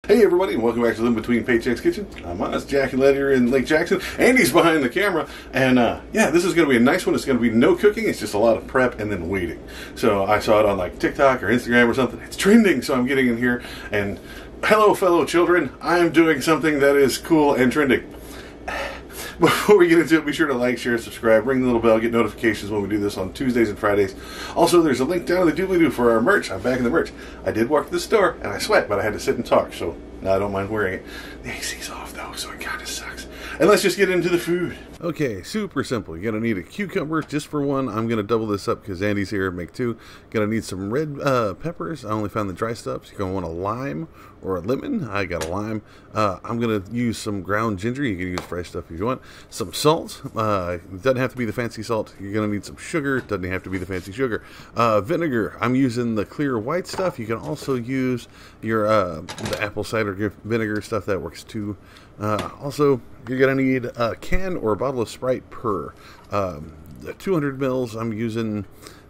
Hey everybody, and welcome back to the In Between Paychecks Kitchen. I'm us, Jack and Letty in Lake Jackson. Andy's behind the camera, and yeah, this is going to be a nice one. It's going to be no cooking. It's just a lot of prep and then waiting. So I saw it on like TikTok or Instagram or something. It's trending, so I'm getting in here. And hello, fellow children. I'm doing something that is cool and trending. Before we get into it, be sure to like, share, subscribe, ring the little bell, get notifications when we do this on Tuesdays and Fridays. Also, there's a link down in the doobly-doo for our merch. I'm back in the merch. I did walk to the store, and I sweat, but I had to sit and talk, so now I don't mind wearing it. The AC's off, though, so it kind of sucks. And let's just get into the food. Okay, super simple. You're going to need a cucumber just for one. I'm going to double this up because Andy's here, make two. Going to need some red peppers. I only found the dry stuff. So you're going to want a lime or a lemon. I got a lime. I'm going to use some ground ginger. You can use fresh stuff if you want. Some salt. It doesn't have to be the fancy salt. You're going to need some sugar. It doesn't have to be the fancy sugar. Vinegar. I'm using the clear white stuff. You can also use your the apple cider vinegar stuff. That works too. Also, you're going to need a can or a bottle of Sprite per. 200 mils, I'm using,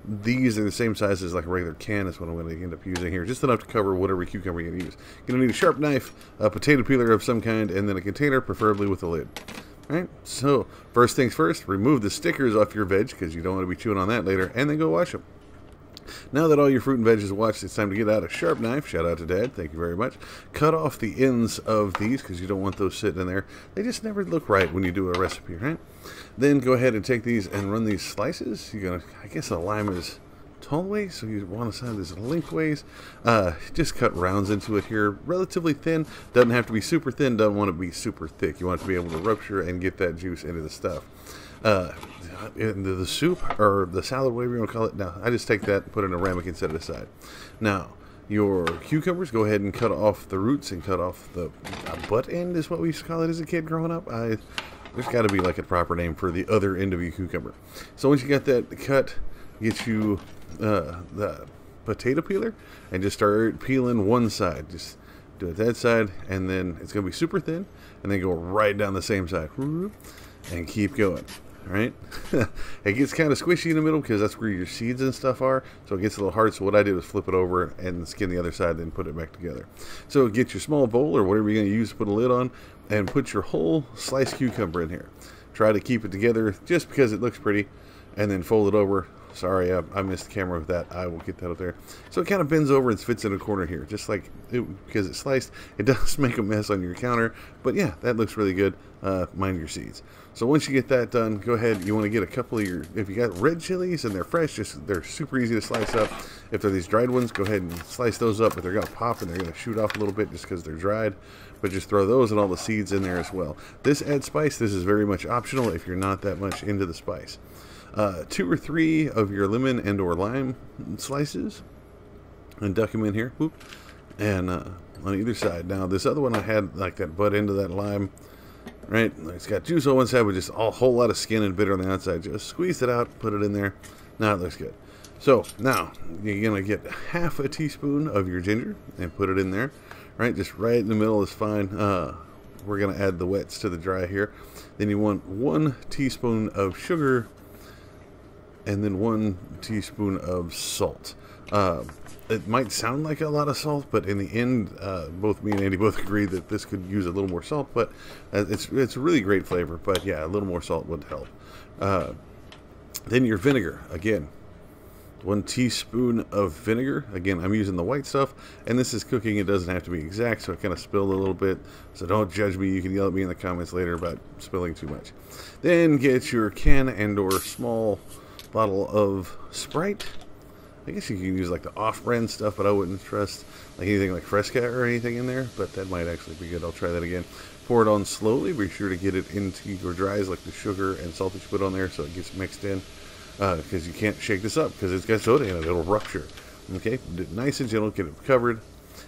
these are the same size as like a regular can. Is what I'm going to end up using here. Just enough to cover whatever cucumber you're going to use. You're going to need a sharp knife, a potato peeler of some kind, and then a container, preferably with a lid. Alright, so first things first, remove the stickers off your veg because you don't want to be chewing on that later, and then go wash them. Now that all your fruit and veg is washed, it's time to get out a sharp knife. Shout out to Dad. Thank you very much. Cut off the ends of these because you don't want those sitting in there. They just never look right when you do a recipe, right? Then go ahead and take these and run these slices. You're going to, I guess a lime is tall ways, so you want to side this lengthways. Just cut rounds into it here. Relatively thin. Doesn't have to be super thin. Doesn't want to be super thick. You want it to be able to rupture and get that juice into the stuff. Into the soup or the salad, whatever you want to call it. Now, I just take that and put it in a ramekin and set it aside. Now, your cucumbers, go ahead and cut off the roots and cut off the butt end is what we used to call it as a kid growing up. There's got to be like a proper name for the other end of your cucumber. So once you got that cut, get you the potato peeler and just start peeling one side. Just do it that side, and then it's going to be super thin, and then go right down the same side and keep going. Right? It gets kind of squishy in the middle because that's where your seeds and stuff are, so it gets a little hard. So what I did was flip it over and skin the other side, then put it back together. So get your small bowl or whatever you're going to use to put a lid on, and put your whole sliced cucumber in here. Try to keep it together just because it looks pretty, and then fold it over. Sorry, I missed the camera with that. I will get that up there. So it kind of bends over and fits in a corner here, just like because it's sliced. It does make a mess on your counter, but yeah, that looks really good. Mind your seeds. So once you get that done, go ahead. You want to get a couple of your, if you got red chilies and they're fresh, they're super easy to slice up. If they're these dried ones, go ahead and slice those up, but they're going to pop and they're going to shoot off a little bit just because they're dried. But just throw those and all the seeds in there as well. This adds spice. This is very much optional if you're not that much into the spice. 2 or 3 of your lemon and or lime slices, and duck them in here. Whoop. And on either side. Now this other one I had like that butt end of that lime, right? It's got juice on one side with just a whole lot of skin and bitter on the outside. Just squeeze it out, put it in there. Now it looks good. So now you're gonna get half a teaspoon of your ginger and put it in there. Right, just right in the middle is fine. We're gonna add the wets to the dry here. Then you want 1 teaspoon of sugar, and then 1 teaspoon of salt. It might sound like a lot of salt, but in the end, both me and Andy both agree that this could use a little more salt. But it's a really great flavor. But yeah, a little more salt would help. Then your vinegar, again, 1 teaspoon of vinegar. Again, I'm using the white stuff, and this is cooking. It doesn't have to be exact, so it kind of spilled a little bit. So don't judge me. You can yell at me in the comments later about spilling too much. Then get your can and or small bottle of Sprite. I guess you can use like the off-brand stuff, but I wouldn't trust like anything like Fresca or anything in there, but that might actually be good. I'll try that again. Pour it on slowly. Be sure to get it into your dries, like the sugar and salt that you put on there, so it gets mixed in, because you can't shake this up because it's got soda in it. It'll rupture. Okay, nice and gentle. Get it covered,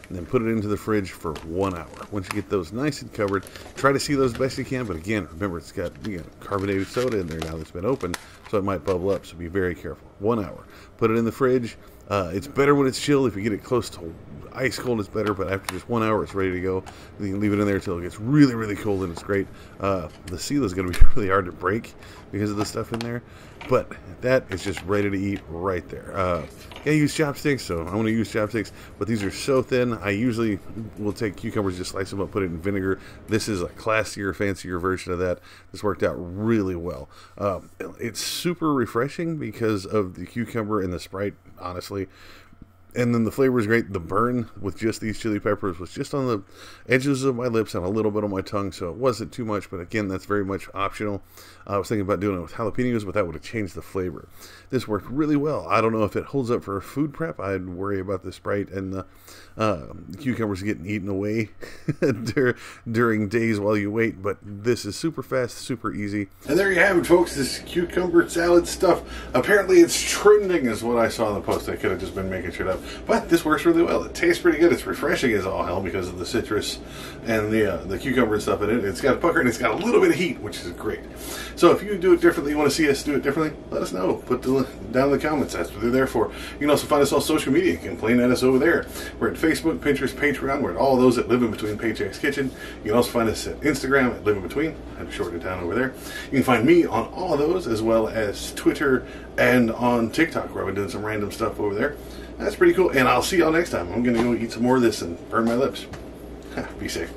and then put it into the fridge for 1 hour. Once you get those nice and covered, try to see those best you can, but again, remember it's got carbonated soda in there now that's been opened, so it might bubble up, so be very careful. 1 hour. Put it in the fridge. It's better when it's chilled. If you get it close to ice cold, it's better, but after just 1 hour, it's ready to go. You can leave it in there until it gets really, really cold, and it's great. The seal is going to be really hard to break because of the stuff in there, but that is just ready to eat right there. I use chopsticks, so I'm going to use chopsticks, but these are so thin. I usually will take cucumbers, just slice them up, put it in vinegar. This is a classier, fancier version of that. This worked out really well. It's super refreshing because of the cucumber and the Sprite, honestly. And then the flavor is great. The burn with just these chili peppers was just on the edges of my lips and a little bit on my tongue, so it wasn't too much, but again, that's very much optional. I was thinking about doing it with jalapenos, but that would have changed the flavor. This worked really well. I don't know if it holds up for a food prep. I'd worry about the Sprite and the cucumbers getting eaten away during days while you wait, but this is super fast, super easy. And there you have it, folks, this cucumber salad stuff. Apparently it's trending is what I saw in the post. I could have just been making shit up. But this works really well. It tastes pretty good. It's refreshing as all hell because of the citrus and the cucumber and stuff in it. It's got a pucker and it's got a little bit of heat, which is great. So if you do it differently, you want to see us do it differently, let us know. Put down in the comments. That's what they're there for. You can also find us on social media. You can complain at us over there. We're at Facebook, Pinterest, Patreon. We're at all those at Live in Between Paychecks Kitchen. You can also find us at Instagram at Live in Between. I had to shorten it down over there. You can find me on all of those, as well as Twitter and on TikTok, where I've been doing some random stuff over there. That's pretty cool, and I'll see y'all next time. I'm going to go eat some more of this and burn my lips. Be safe.